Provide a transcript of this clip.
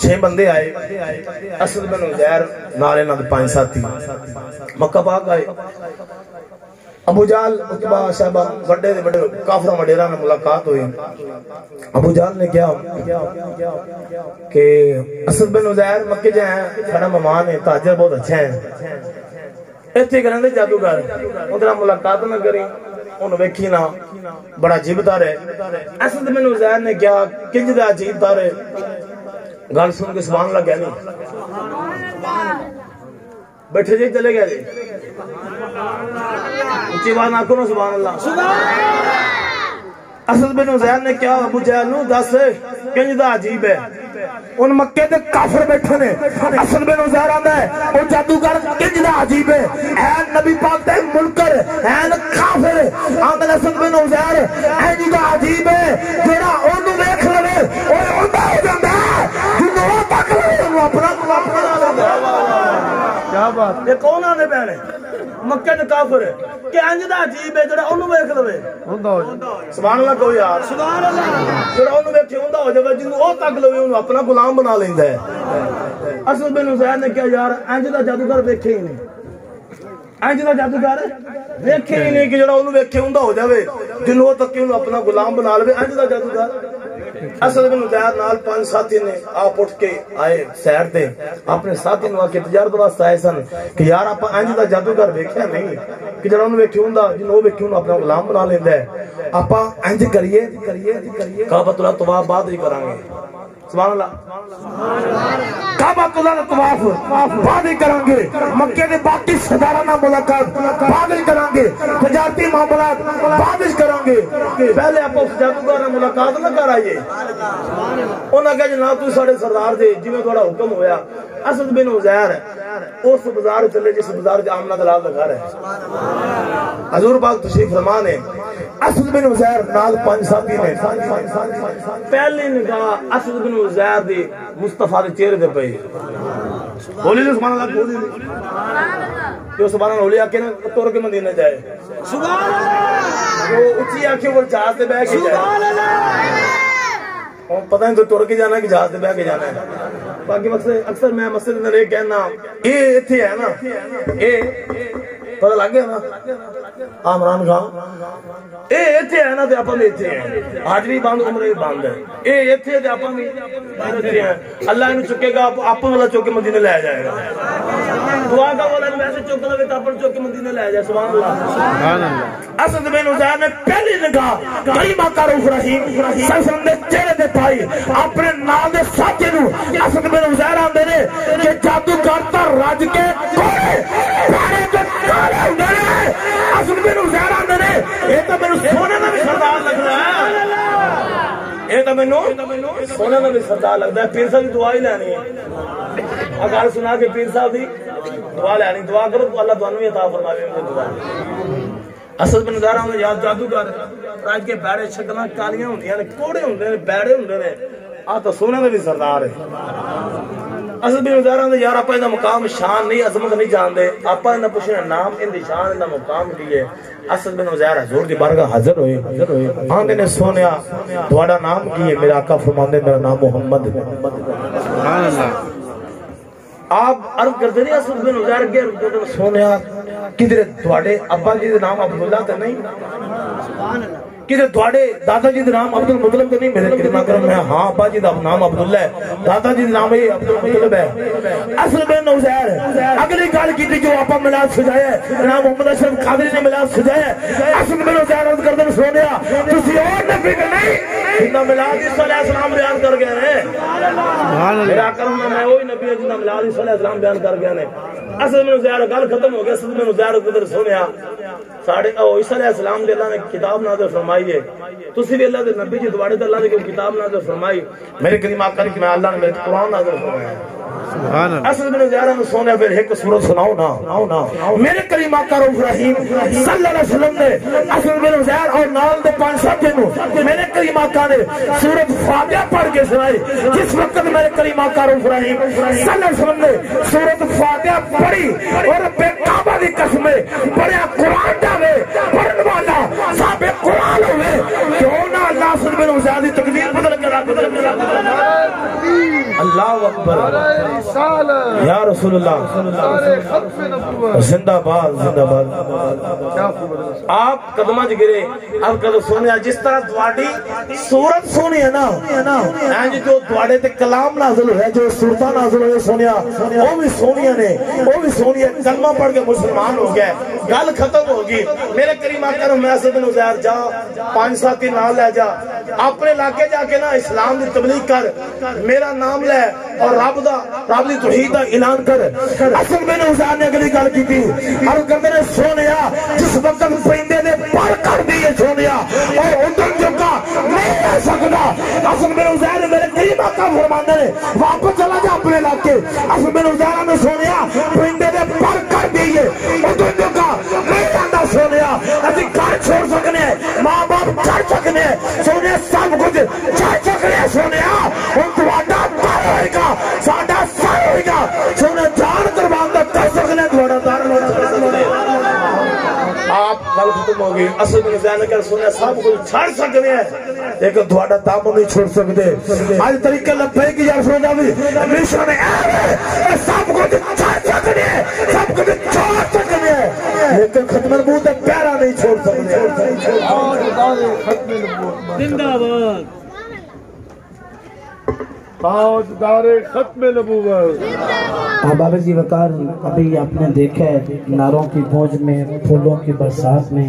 6 بندے آئے اسد بن عزیر نالے نال 5 ساتھی مکہ پاک آئے ابو جہل عتبہ صاحبہ بڑے بڑے کافر وڈیرا میں ملاقات ہوئی ابو جہل نے کیا کہ اسد بن عزیر مکے جائے ہیں سارا مہمان ہے تاجر بہت اچھے ہیں ایتھے کرن دے جادوگر اندر ملاقات نہ کریں انہوں ویکھی نہ بڑا عجیب تارے اسد بن عزیر نے کیا کنج دا عجیب تارے گل سن کے سبحان اللہ کہنی بیٹھے جی چلے گئے جی اچھی بات نہ کرو سبحان اللہ اسد بن عزیر نے کیا ابو جہل نو دس کنج دا عجیب ہے ان مکے دے کافر بیٹھے نے اسد بن عزیر آندا ہے او جادوگر کنج دا عجیب ہے اے نبی پاک دے منکر اے کافر آندا اسد بن عزیر اے جی دا عجیب ہے جڑا اونوں ویکھ لے او اوندا ہو جاندا ہے جنوں او تک لے اونوں اپنا کیا بات یہ کون آنے پہنے مکہ دے کافر ہے کہ انج دا عجیب ہے جڑا اونوں ویکھ لوے ہوندا ہو جائے سبحان اللہ کہو یار سبحان اللہ جڑا اونوں ویکھے ہوندا ہو جائے جنوں او تک لوے اونوں اپنا غلام بنا لیندا ہے اسد بن عزیر نے کہا یار انج دا جادوگر ویکھے ہی نہیں انج دا جادوگر ویکھے ہی نہیں کہ جڑا اونوں ویکھے ہوندا ہو جائے جنوں او تک اونوں اپنا غلام بنا لوے انج دا جادوگر اسد بن عزیر نال 5 ساتھی نے آپ اٹھ کے آئے سیر تے اپنے ساتھی نو کے تجارت واسطے آئے سن کہ یار آپ انج دا جادوگر ویکھیا نہیں کہ جڑا اونوں ویکھے ہوندا جنوں ویکھے اونوں اپنا غلام بنا لیندا ہے آپ انج کریے کعبۃ اللہ طواف بعد ہی کران گے سبحان اللہ کعبۃ اللہ طواف بعد ہی کران گے مکے دے باقی سرداراں ملاقات بعد ہی کران گے تجارتی معاملات بعد ہی کران گے پہلے آپ اس جادوگر نال ملاقات نہ کرائیے انہاں کہا جناب تو ساڈے سردار جی جویں تہاڈا حکم ہویا اسد بن عزیر اس بازار چلے جس بازار وچ آمنہ دلال دا گھر ہے حضور پاک تشریف فرما نے اسد بن عزیر نال 5 ساتھی نے پہلی نگاہ اسد بن عزیر دی مصطفیٰ دے چہرے تے پئی بولی سبحان اللہ بولی جو سبحان اللہ بولی آکے نا تور کے مدینے جائے سبحان اللہ وہ اچھی آنکھیں وہ جہاز تے بیٹھ کے جائے سبحان اللہ پتہ نہیں تو تور کے جانا ہے کہ جہاز تے بیٹھ کے جانا ہے باقی مقصد اکثر میں مسجد میں یہ کہنا اے ایتھے ہے نا اے پتہ لگ گیا نا عمران خان اے ایتھے ہے نا تے اپن ایتھے ہیں آج بھی بند عمرے بھی بند ہے اے ایتھے تے اپن بھی ایتھے ہیں اللہ انہوں چکے گا اپن والا چوکے مدینے لے جائے گا دعا کا والا ویسے چوکے لگے تو اپن چوکے مدینے لے جائے سبحان اللہ اسد بن عزیر نے پہلی نگاہ کریمہ کا روح رحیم سلسلم نے چہرے دے پائی اپنے نال دے ساتھی نو اسد بن عزیر آندے نے کہ جادو کرتا راج کے کوڑے پارے کے کالے ہوندے نے اسد بن عزیر آندے نے یہ تو میرے سونے میں بھی سردار لگ رہا ہے یہ تو میرے سونے میں بھی سردار لگتا ہے پیر صاحب کی دعا ہی لینی ہے اگر سنا کہ پیر صاحب دی دعا لینی دعا کرو تو اللہ تانوں عطا فرماوے دعا اسد بن عزیر آندے یاد جادوگر راج کے بیڑے شکلاں کالیاں ہوندیاں نے کوڑے ہوندے نے بیڑے ہوندے نے آ تو سونے میں بھی سردار ہے اسد بن عزیر آندے یار اپا اندا مقام شان نہیں عظمت نہیں جاندے اپا اندا پوچھنا نام ان دی شان اندا مقام کی ہے اسد بن عزیر حضور دی بارگاہ حاضر ہوئے آندے نے سونیا تہاڈا نام کی ہے میرا آقا فرماندے میرا نام محمد ہے سبحان اللہ آپ عرض کرتے نہیں اسد بن عزیر کے سونیا کدھر تہاڈے ابا جی دا نام عبداللہ تے نہیں سبحان اللہ کدھر تھوڑے دادا جی نام عبد المطلب تو نہیں میرے کلمہ کرم ہے ہاں ابا جی دا نام عبداللہ ہے دادا جی نام ہے عبد المطلب ہے اسد بن عزیر اگلی گل کی جو آپ میلاد سجایا ہے جناب محمد اشرف قادری نے میلاد سجایا ہے اسد بن عزیر عرض کردے سونیا تسی اور نبی تے نہیں جنہ میلاد عیسی علیہ السلام بیان کر گئے نے سبحان اللہ میرا کرم میں وہی نبی ہے جنہ میلاد عیسی علیہ السلام بیان کر گئے نے اسد بن عزیر گل ختم ہو گیا اسد بن عزیر قدر سونیا ساڑھے عیسی علیہ السلام دے اللہ نے کتاب نازل فرمائی ہے تسی بھی اللہ دے نبی جی دوڑے تے اللہ نے کتاب نازل فرمائی میرے کریم آقا نے اللہ نے میرے قرآن نازل فرمایا سبحان اللہ اسد بن عزیر نے سونے پھر ایک سورت سناؤ نا میرے کریم آقا رؤوف رحیم صلی اللہ علیہ وسلم نے اسد بن عزیر اور نال دے 5 ساتھی نو میرے کریم آقا نے سورت فاتحہ پڑھ کے سنائی جس وقت میرے کریم آقا رؤوف رحیم صلی اللہ علیہ وسلم نے سورت فاتحہ پڑھی اور بے کعبہ دی قسم پڑھیا قرآن جاوے پڑھن والا صاحب قرآن ہوئے کیوں نہ اللہ اسد بن عزیر دی تقدیر بدل کے رکھ دے اللہ اکبر یا رسول اللہ زندہ باد زندہ باد آپ قدمہ گرے اب قدم سونے جس طرح دوڑی صورت سونی ہے نا جو دوڑے تے کلام نازل ہے جو صورتہ نازل ہے سونیا وہ بھی سونیا نے وہ بھی سونیا کلمہ پڑھ کے مسلمان ہو گئے گل ختم ہوگی میرے کریم آقا میں اسد بن عزیر جا 5 ساتھی نام لے جا اپنے علاقے جا کے نا اسلام دی تبلیغ کر میرا نام لے اور رب دی توحید دا اعلان کر اسد بن عزیر نے اگلی گل کی تھی اور کہتے نے سونیا جس وقت پرندے نے پر کر دیے سونیا اور ادھر چکا نہیں رہ سکتا اسد بن عزیر میرے کریم آقا فرماندے نے واپس چلا جا اپنے علاقے اسد بن عزیر نے سونیا پرندے نے پر کر دیے ادھر چکا نہیں رہتا سونیا ابھی گھر چھوڑ سکنے ماں باپ چھڑ سکنے سونیا سب کچھ چھڑ سکنے سونیا ان تواڈا در ہوئے گا ساڈا سر ہوئے گا سونیا جان قربان کر سکنے تواڈا در کر سکنے آپ گل ختم ہو گئی اسد بن عزیر نے کہا سونیا سب کچھ چھڑ سکنے ہیں لیکن تواڈا دامن نہیں چھوڑ سکتے آج طریقہ لبیک یا رسول اللہ مشن ہے سب کچھ چھڑ سکنے سب کچھ چھوڑ سکنے لیکن ختم نبوت پیارا نہیں چھوڑ سکتے زندہ باد تاجدار ختم نبوت بابا جی وقار ابھی آپ نے دیکھا ہے ناروں کی گونج میں پھولوں کی برسات میں